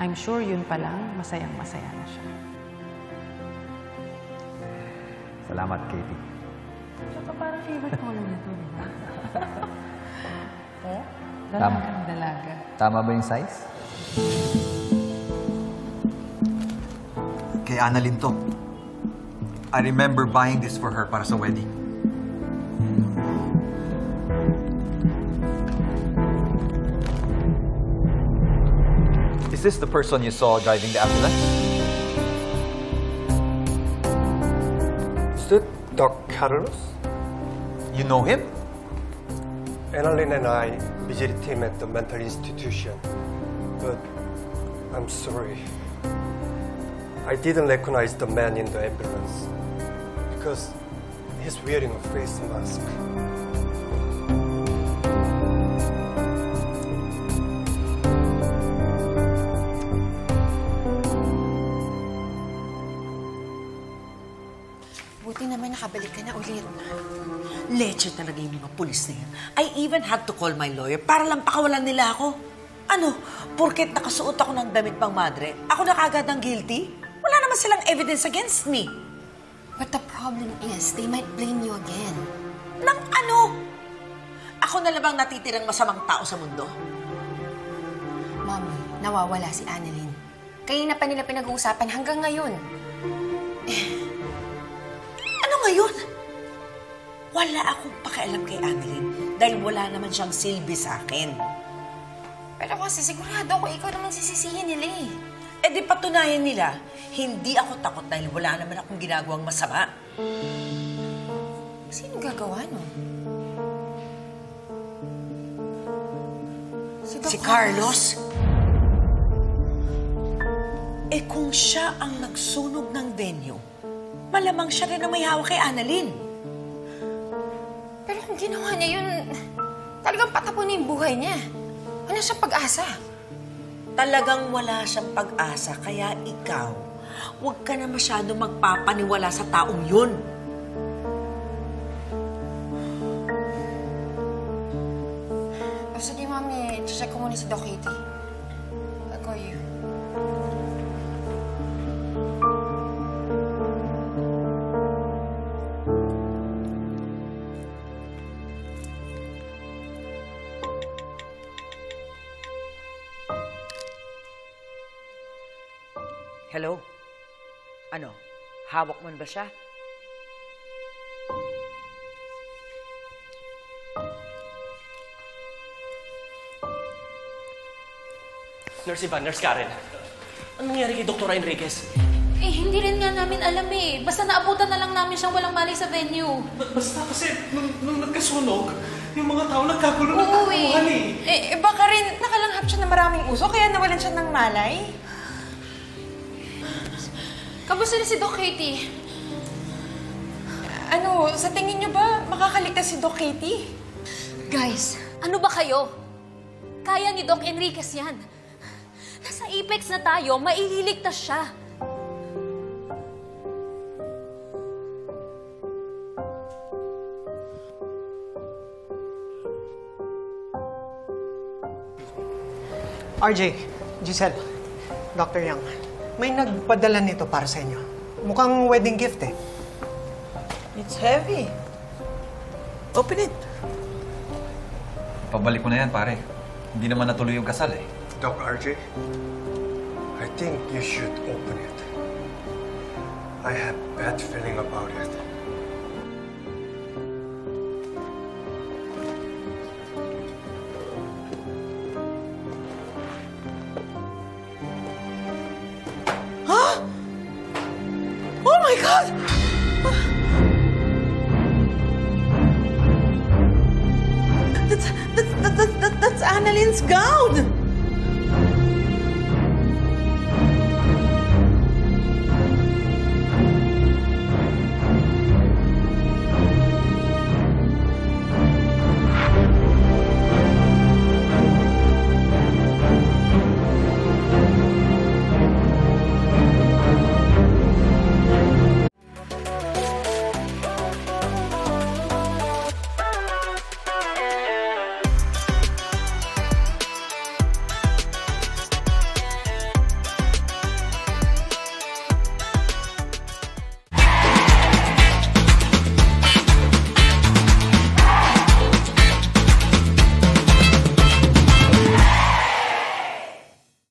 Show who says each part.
Speaker 1: I'm sure yun pa lang, masayang-masaya na siya.
Speaker 2: Salamat, Katie.
Speaker 1: Tsaka parang favorite color nito, di ba? Oh?
Speaker 2: Tama.
Speaker 1: Dalaga.
Speaker 2: Tama ba yung size?
Speaker 3: Kay Annalyn to. I remember buying this for her para sa wedding.
Speaker 2: Is this the person you saw driving the ambulance?
Speaker 4: Is that Doc Carlos?
Speaker 3: You know him?
Speaker 4: Annalyn and I visited him at the mental institution. But I'm sorry. I didn't recognize the man in the ambulance because he's wearing a face mask.
Speaker 5: Buti naman nakabalik ka na ulit.
Speaker 6: Leche talaga yung mga pulis na yan. I even had to call my lawyer para lang pakawalan nila ako. Ano, porket nakasuot ako ng damit pang madre, ako na kagad ng guilty? Wala naman silang evidence against me.
Speaker 5: But the problem is, they might blame you again.
Speaker 6: Nang ano? Ako na lang natitirang masamang tao sa mundo.
Speaker 5: Mommy, nawawala si Annalyn. Kaya na pa nila pinag-uusapan hanggang ngayon.
Speaker 6: Ano ngayon? Wala akong pakialam kay Annalyn dahil wala naman siyang silbi sa akin.
Speaker 5: Pero kasi sigurado ako ikaw naman sisisihin nila eh.
Speaker 6: Eh di patunayan nila, hindi ako takot dahil wala naman akong ginagawang masama.
Speaker 5: Sino gagawa nun?
Speaker 6: Si Carlos? Eh kung siya ang nagsunog ng venue, malamang siya rin ang may hawak kay Annalyn.
Speaker 5: Pero kung ginawa niya yun, talagang patapon na yung buhay niya. Wala siyang pag-asa.
Speaker 6: Talagang wala siyang pag-asa, kaya ikaw, huwag ka na masyado magpapaniwala sa taong yun.
Speaker 5: Sige, Mami. Check ko muna si Doc Katie. I'll call you.
Speaker 6: Hello? Ano? Hawak mo ba siya?
Speaker 7: Nurse Ivan, Nurse Karen. Anong nangyari kay Dr. Enriquez?
Speaker 8: Eh, hindi rin nga namin alam eh. Basta naabutan na lang namin siyang walang malay sa venue.
Speaker 7: Basta kasi nung nagkasunog, yung mga tao nagkagulo ng
Speaker 8: Oo
Speaker 7: takbuhan
Speaker 8: eh.
Speaker 9: Baka rin nakalanghap siya ng maraming uso, kaya nawalan siya ng malay.
Speaker 8: Kamusta na si Doc Katie?
Speaker 9: Ano, sa tingin niyo ba makakaligtas si Doc Katie?
Speaker 8: Guys, ano ba kayo? Kaya ni Doc Enriquez yan. Nasa Apex na tayo, maiiligtas siya.
Speaker 10: RJ, Giselle, Dr. Yang, may nagpadala nito para sa inyo. Mukhang wedding gift eh.
Speaker 6: It's heavy. Open it.
Speaker 2: Pabalik mo na yan, pare. Hindi naman natuloy yung kasal eh.
Speaker 4: Doc RJ, I think you should open it. I have bad feeling about it.
Speaker 6: Oh my God! That's Annalyn's gown!